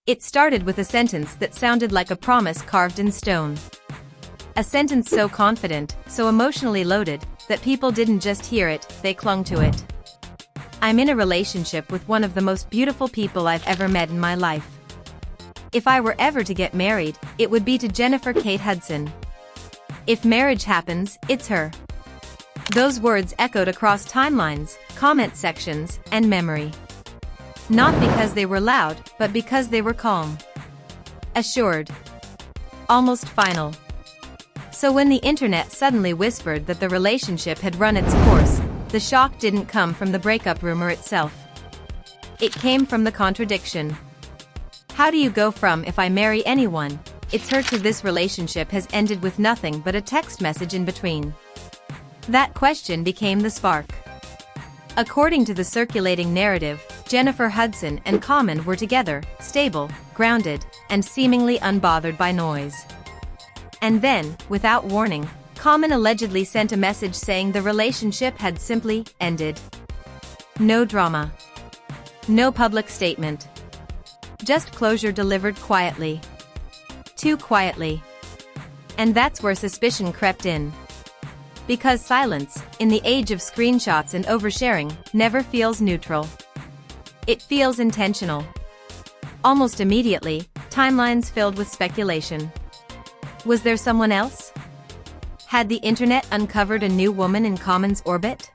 It started with a sentence that sounded like a promise carved in stone. A sentence so confident, so emotionally loaded, that people didn't just hear it, they clung to it. I'm in a relationship with one of the most beautiful people I've ever met in my life. If I were ever to get married, it would be to Jennifer Kate Hudson. If marriage happens, it's her. Those words echoed across timelines, comment sections, and memory. Not because they were loud, but because they were calm. Assured. Almost final. So when the internet suddenly whispered that the relationship had run its course, the shock didn't come from the breakup rumor itself. It came from the contradiction. How do you go from "if I marry anyone, it's her" to "this relationship has ended with nothing but a text message in between"? That question became the spark. According to the circulating narrative, Jennifer Hudson and Common were together, stable, grounded, and seemingly unbothered by noise. And then, without warning, Common allegedly sent a message saying the relationship had simply ended. No drama. No public statement. Just closure delivered quietly. Too quietly. And that's where suspicion crept in. Because silence, in the age of screenshots and oversharing, never feels neutral. It feels intentional. Almost immediately, timelines filled with speculation. Was there someone else? Had the internet uncovered a new woman in Common's orbit?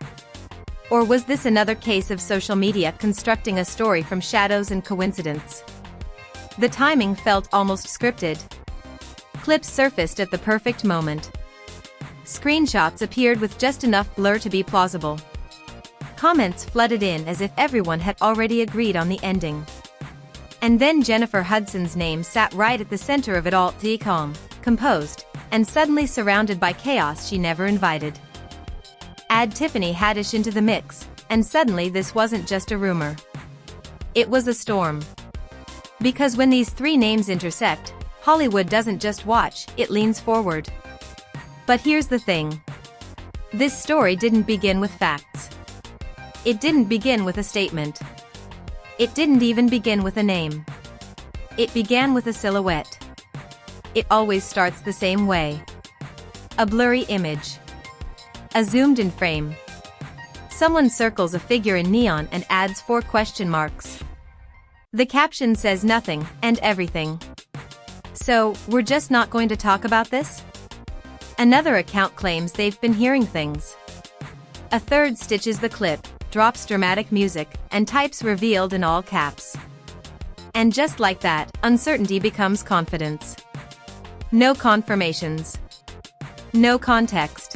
Or was this another case of social media constructing a story from shadows and coincidence? The timing felt almost scripted. Clips surfaced at the perfect moment. Screenshots appeared with just enough blur to be plausible. Comments flooded in as if everyone had already agreed on the ending. And then Jennifer Hudson's name sat right at the center of it all, calm, composed, and suddenly surrounded by chaos she never invited. Add Tiffany Haddish into the mix, and suddenly this wasn't just a rumor. It was a storm. Because when these three names intersect, Hollywood doesn't just watch, it leans forward. But here's the thing. This story didn't begin with facts. It didn't begin with a statement. It didn't even begin with a name. It began with a silhouette. It always starts the same way. A blurry image. A zoomed-in frame. Someone circles a figure in neon and adds 4 question marks. The caption says nothing and everything. So, we're just not going to talk about this? Another account claims they've been hearing things. A third stitches the clip, drops dramatic music, and types "revealed" in all caps. And just like that, uncertainty becomes confidence. No confirmations. No context.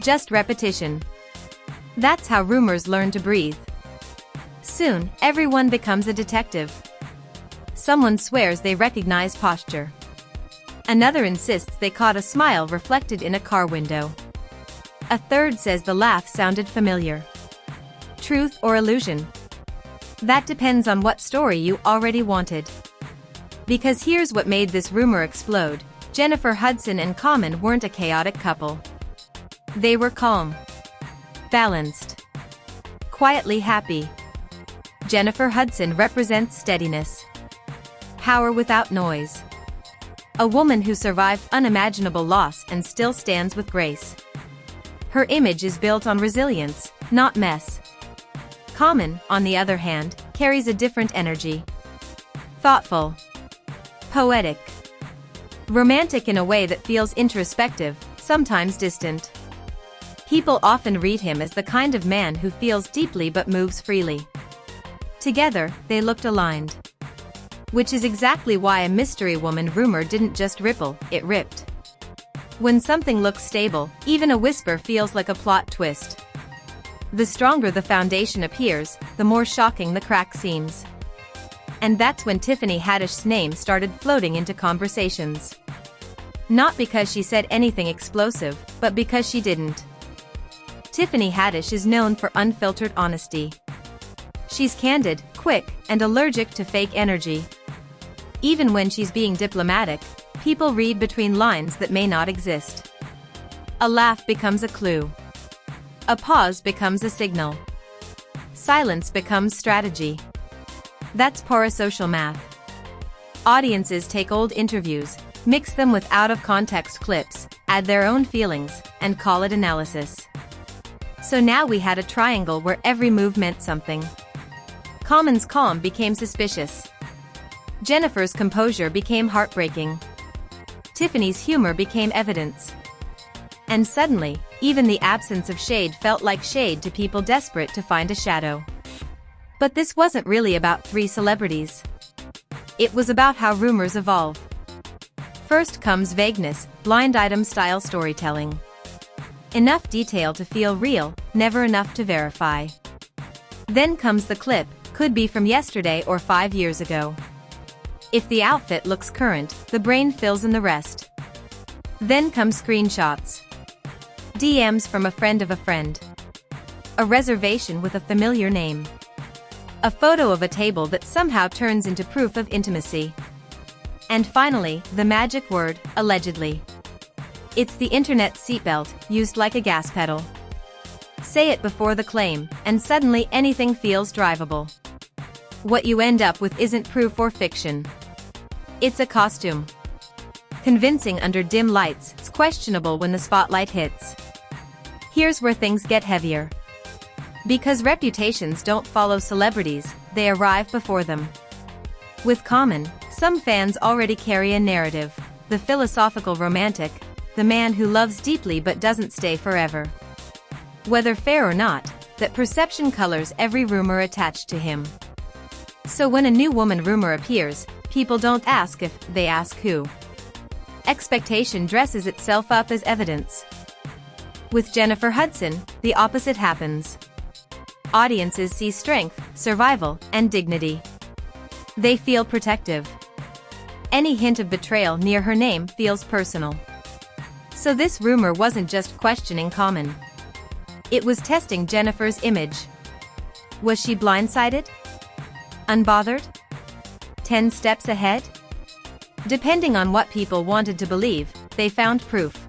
Just repetition. That's how rumors learn to breathe. Soon, everyone becomes a detective. Someone swears they recognize posture. Another insists they caught a smile reflected in a car window. A third says the laugh sounded familiar. Truth or illusion? That depends on what story you already wanted. Because here's what made this rumor explode: Jennifer Hudson and Common weren't a chaotic couple. They were calm. Balanced. Quietly happy. Jennifer Hudson represents steadiness. Power without noise. A woman who survived unimaginable loss and still stands with grace. Her image is built on resilience, not mess. Common, on the other hand, carries a different energy. Thoughtful. Poetic. Romantic in a way that feels introspective, sometimes distant. People often read him as the kind of man who feels deeply but moves freely. Together, they looked aligned. Which is exactly why a mystery woman rumor didn't just ripple, it ripped. When something looks stable, even a whisper feels like a plot twist. The stronger the foundation appears, the more shocking the crack seems. And that's when Tiffany Haddish's name started floating into conversations. Not because she said anything explosive, but because she didn't. Tiffany Haddish is known for unfiltered honesty. She's candid, quick, and allergic to fake energy. Even when she's being diplomatic, people read between lines that may not exist. A laugh becomes a clue. A pause becomes a signal. Silence becomes strategy. That's parasocial math. Audiences take old interviews, mix them with out-of-context clips, add their own feelings, and call it analysis. So now we had a triangle where every move meant something. Common's calm became suspicious. Jennifer's composure became heartbreaking. Tiffany's humor became evidence. And suddenly, even the absence of shade felt like shade to people desperate to find a shadow. But this wasn't really about three celebrities. It was about how rumors evolve. First comes vagueness, blind item-style storytelling. Enough detail to feel real, never enough to verify. Then comes the clip, could be from yesterday or 5 years ago. If the outfit looks current, the brain fills in the rest. Then come screenshots. DMs from a friend of a friend. A reservation with a familiar name. A photo of a table that somehow turns into proof of intimacy. And finally, the magic word, allegedly. It's the internet's seatbelt, used like a gas pedal. Say it before the claim, and suddenly anything feels drivable. What you end up with isn't proof or fiction. It's a costume. Convincing under dim lights, it's questionable when the spotlight hits. Here's where things get heavier. Because reputations don't follow celebrities, they arrive before them. With Common, some fans already carry a narrative: the philosophical romantic, the man who loves deeply but doesn't stay forever. Whether fair or not, that perception colors every rumor attached to him. So when a new woman rumor appears, people don't ask if, they ask who. Expectation dresses itself up as evidence. With Jennifer Hudson, the opposite happens. Audiences see strength, survival, and dignity. They feel protective. Any hint of betrayal near her name feels personal. So this rumor wasn't just questioning Common. It was testing Jennifer's image. Was she blindsided? Unbothered? 10 steps ahead? Depending on what people wanted to believe, they found proof.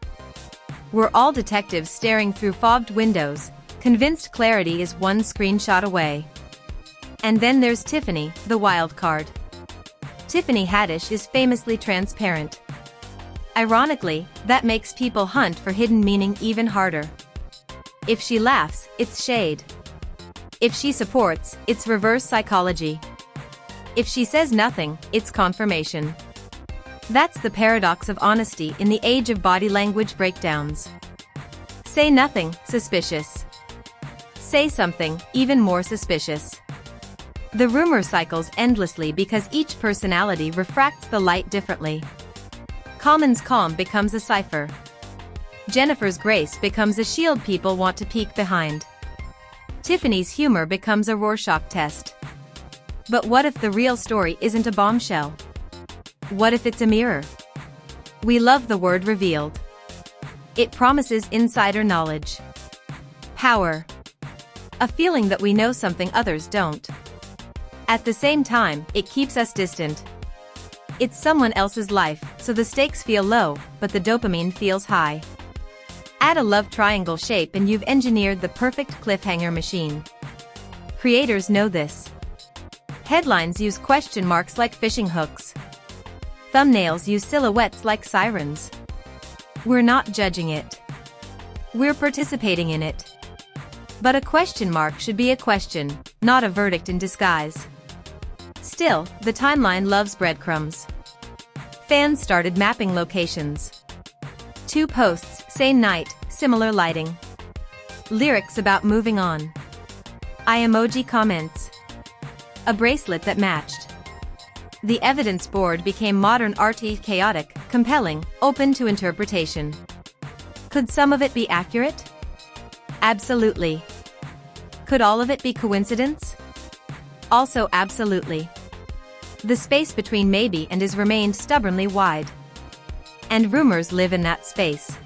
We're all detectives staring through fogged windows, convinced clarity is one screenshot away. And then there's Tiffany, the wild card. Tiffany Haddish is famously transparent. Ironically, that makes people hunt for hidden meaning even harder. If she laughs, it's shade. If she supports, it's reverse psychology. If she says nothing, it's confirmation. That's the paradox of honesty in the age of body language breakdowns. Say nothing, suspicious. Say something, even more suspicious. The rumor cycles endlessly because each personality refracts the light differently. Common's calm becomes a cipher. Jennifer's grace becomes a shield people want to peek behind. Tiffany's humor becomes a Rorschach test. But what if the real story isn't a bombshell? What if it's a mirror? We love the word revealed. It promises insider knowledge. Power. A feeling that we know something others don't. At the same time, it keeps us distant. It's someone else's life, so the stakes feel low, but the dopamine feels high. Add a love triangle shape and you've engineered the perfect cliffhanger machine. Creators know this. Headlines use question marks like fishing hooks. Thumbnails use silhouettes like sirens. We're not judging it. We're participating in it. But a question mark should be a question, not a verdict in disguise. Still, the timeline loves breadcrumbs. Fans started mapping locations. 2 posts, same night, similar lighting. Lyrics about moving on. Eye emoji comments. A bracelet that matched. The evidence board became modern arty, chaotic, compelling, open to interpretation. Could some of it be accurate? Absolutely. Could all of it be coincidence? Also absolutely. The space between maybe and is remained stubbornly wide. And rumors live in that space.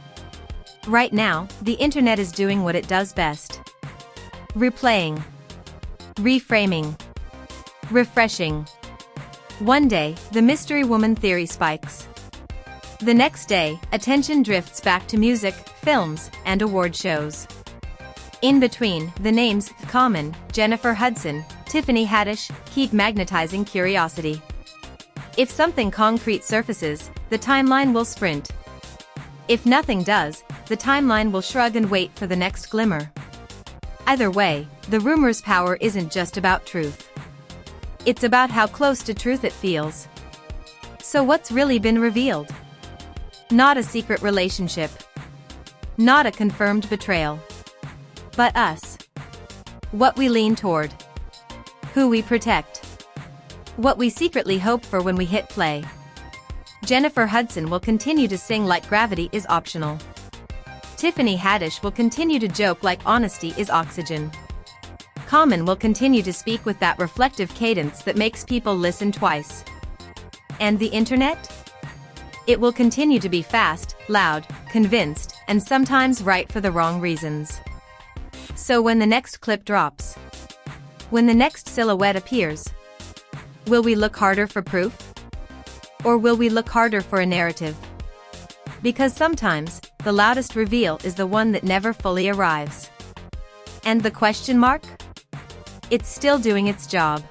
Right now, the internet is doing what it does best. Replaying. Reframing. Refreshing. One day, the mystery woman theory spikes. The next day, attention drifts back to music, films, and award shows. In between, the names Common, Jennifer Hudson, Tiffany Haddish keep magnetizing curiosity. If something concrete surfaces, the timeline will sprint. If nothing does, the timeline will shrug and wait for the next glimmer. Either way, the rumor's power isn't just about truth. It's about how close to truth it feels. So what's really been revealed? Not a secret relationship. Not a confirmed betrayal. But us. What we lean toward. Who we protect. What we secretly hope for when we hit play. Jennifer Hudson will continue to sing like gravity is optional. Tiffany Haddish will continue to joke like honesty is oxygen. Common will continue to speak with that reflective cadence that makes people listen twice. And the internet? It will continue to be fast, loud, convinced, and sometimes right for the wrong reasons. So when the next clip drops, when the next silhouette appears, will we look harder for proof? Or will we look harder for a narrative? Because sometimes, the loudest reveal is the one that never fully arrives. And the question mark? It's still doing its job.